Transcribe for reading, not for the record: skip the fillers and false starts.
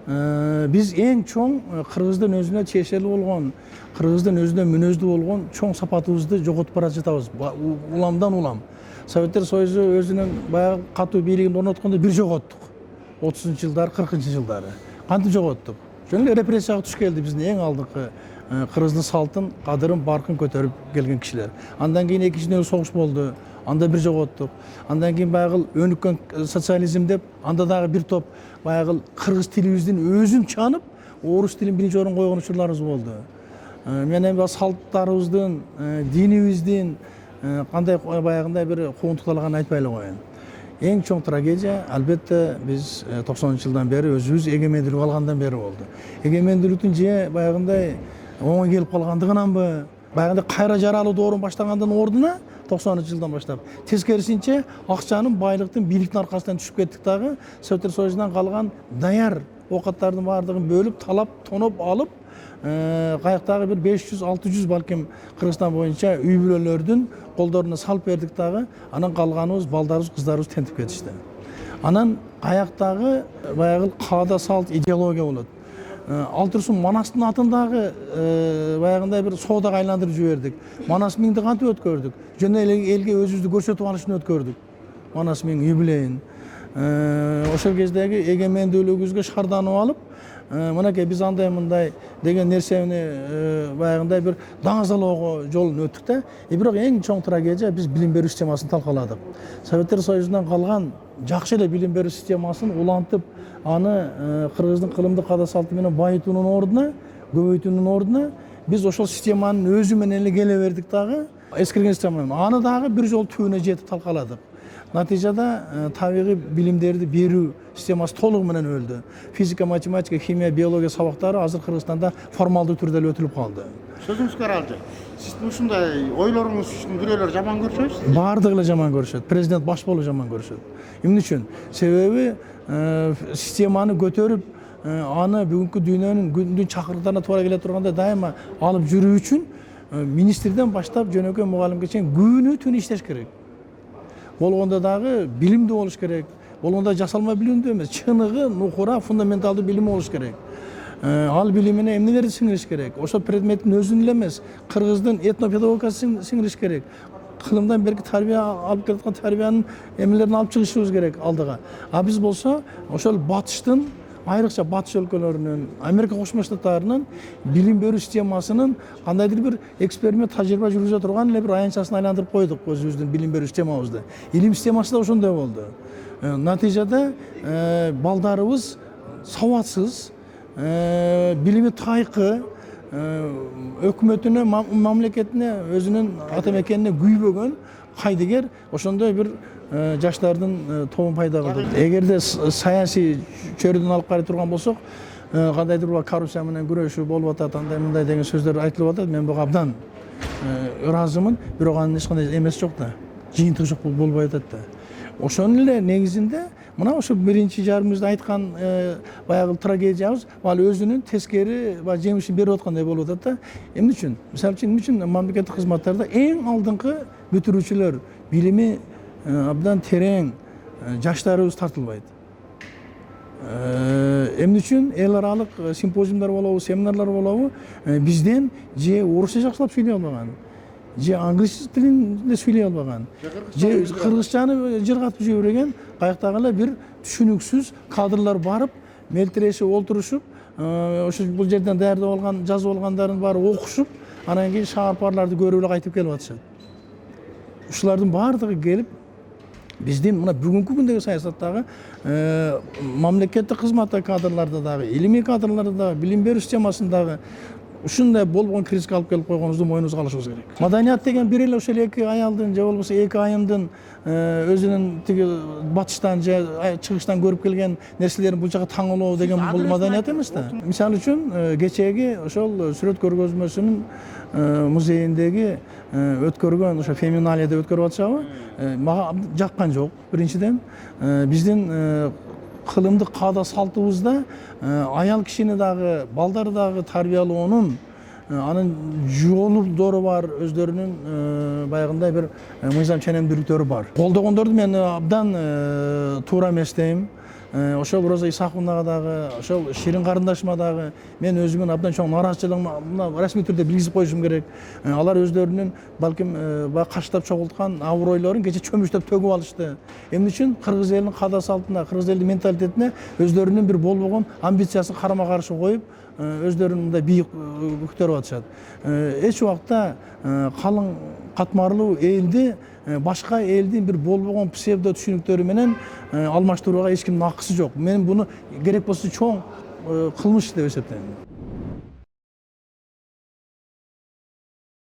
Биз эң чоң кыргыздын өзүнө тиешелүү болгон, кыргыздын өзүнө мүнөздүү болгон чоң сапатыбызды жоготуп бара жатабыз. Уламдан улам. Советтер Союзу өзүнүн баягы катуу бийлигин орноткондо бир жоготтук. 30-жылдары, 40-жылдары. Кантип жоготтук? Жөн эле репрессияга туш келди биздин эң алдыңкы кыргыздын салтын, кадырын, баркын көтөрүп келген кишилер. Андан кийин экинчи дүйнөлүк согуш болду. Анда бир жоготтук. Андан кийин баягы өнүккөн социализм деп, анда дагы бир топ баягы кыргыз тилибиздин өзүн чанып, орус тилин биринчи орунга койгон учурларыбыз болду. Менен салттарыбыздын, динибиздин кандай баягындай бир куугунтукталганын айтпай эле коеюн. Эң чоң трагедия албетте биз 90-жылдан бери өзүбүз эгемендүүлүк алгандан бери болду. Эгемендүүлүктүн же баягындай оңой келип калгандыгынанбы, баягындай кайра жаралуу доорун баштагандан ордуна 90-жылдан баштап тескерисинче акчанын, байлыктын, бийликтин аркасынан түшүп кеттик дагы. Советтер Союзунан калган даяр оокаттардын баардыгын бөлүп, талап, тоноп алып, каяктагы бир 500-600 балким Кыргызстан боюнча үй бүлөлөрдүн колдоруна салып бердик дагы. Анан калганыбыз балдарыбыз, кыздарыбыз тентип кетишти. Анан каяктагы баягы каада салт идеология болот. Ал турсун Манастын атындагы баягындай бир соодага айландырып жибердик. Манас миңди кантип өткөрдүк? Жөн эле элге өзүбүздү көрсөтүп алыш үчүн өткөрдүк. Манас миң юбилейин. Ошол кездеги эгемендүүлүгүбүзгө шаарданып алып, мынакей биз андай мындай деген нерсени баягындай бир даңазалоого жолун өттүк да. Бирок эң чоң трагедия биз билим берүү системасын талкаладык. Советтер Союзунан калган жакшы эле билим берүү системасын улантып, аны кыргыздын кылымдык каада салты менен байытуунун ордуна, көбөйтүүнүн ордуна биз ошол системанын өзү менен эле келе бердик дагы. Эскирген система. Аны дагы бир жолу түбүнө жетип талкаладык. Натыйжада табигый билимдерди берүү системасы толугу менен өлдү. Физика, математика, химия, биология сабактары азыр Кыргызстанда формалдуу түрдө эле өтүлүп калды. Сөзүңүзгө аралжы. Сиз ушундай ойлоруңуз үчүн бирөөлөр жаман көрүшөбү? Баардыгы эле жаман көрүшөт. Президент баш болуу жаман көрүшөт. Эмне үчүн? Себеби системаны көтөрүп, аны бүгүнкү дүйнөнүн күндүн чакырыктарына туура келе турганда дайыма алып жүрүү үчүн министрден баштап жөнөкөй мугалимге чейин күнү түнү иштеш керек. Болгондо дагы билимдүү болуш керек. Болгондо жасалма билимдүү эмес, чыныгы, нукура, фундаменталдуу билими болуш керек. Ал билимине эмнелерди сиңириш керек? Ошол предметтин өзүн эле эмес, кыргыздын этнопедагогикасын сиңириш керек. Кылымдан берки тарбия алып келаткан тарбиянын эмнелерин алып чыгышыбыз керек алдыга. А биз болсо ошол батыштын, айрыкча батыш өлкөлөрүнүн, Америка Кошмо Штаттарынын билим берүү системасынын кандайдыр бир эксперимент, тажрыйба жүргүзө турган эле бир аянтчасын айландырып койдук өзүбүздүн билим берүү системабызды. Илим системасы да ошондой болду. Натыйжада балдарыбыз сабатсыз, билими тайкы, өкмөтүнө, мамлекетине, өзүнүн ата мекенине күйбөгөн кайдыгер ошондой бир жаштардын тобун пайда кылды. Эгерде саясий чөйрөдөн алып карай турган болсок, кандайдыр бир коррупция менен күрөшүү болуп атат, андай мындай деген сөздөр айтылып атат. Мен буга абдан ыраазымын, бирок анын эч кандай эмеси жок да. Жыйынтыгы жок болбой атат да. Ошонун эле негизинде мына ошо биринчи жарымыбызда айткан баягы трагедиябыз ал өзүнүн тескери жемишин берип аткандай болуп атат да. Эмне үчүн? Мисалы үчүн эмне үчүн мамлекеттик кызматтарда эң алдыңкы бүтүрүүчүлөр, билими абдан терең жаштарыбыз тартылбайт. Эмне үчүн эл аралык симпозиумдар болобу, семинарлар болобу бизден же орусча жакшылап сүйлөй албаган, же англис тилинде сүйлөй албаган, же кыргызчаны жыргатып жиберген каяктагы эле бир түшүнүксүз кадрлар барып, мелтирешип олтурушуп, ошо бул жерден даярдап алган, жазып алгандарын баары окушуп, анан кийин шаарпарларды көрүп эле кайтып келип атышат. Ушулардын баардыгы келип биздин мына бүгүнкү күндөгү саясаттагы мамлекеттик кызматта кадрларда дагы, илимий кадрларда дагы, билим берүү системасындагы ушундай болбогон кризиске алып келип койгонубузду мойнубузга алышыбыз керек. Маданият деген бир эле ошол эки аялдын же болбосо эки айымдын өзүнүн тиги батыштан же чыгыштан көрүп келген нерселерин бул жака таңоолоо деген бул маданият эмес да. Мисалы үчүн кечеги ошол сүрөт көргөзмөсүнүн музейиндеги өткөргөн ошо феминалия деп өткөрүп атышабы, мага жаккан жок. Биринчиден биздин кылымдык каада салтыбызда аял кишини дагы, балдарды дагы тарбиялоонун анын жолдору бар, өздөрүнүн баягындай бир мыйзам ченемдүүлүктөрү бар. Колдогондорду мен абдан туура эмес дейм. ошол Роза Исаховнага дагы, ошол Ширин карындашыма дагы мен өзүмдүн абдан чоң нааразычылыгымды мына расмий түрдө билгизип коюшум керек. Алар өздөрүнүн балким баягы каштап чогулткан абройлорун кече чөмүчтөп төгүп алышты. Эмне үчүн? Кыргыз элинин каада салтына, кыргыз элинин менталитетине өздөрүнүн бир болбогон амбициясын карама каршы коюп, өздөрүн мындай бийик көтөрүп атышат. Эч убакта калың катмарлуу элди башка элдин бир болбогон псевдо түшүнүктөрү менен алмаштырууга эч кимдин акысы жок. Мен буну керек болсо чоң кылмыш деп эсептейм.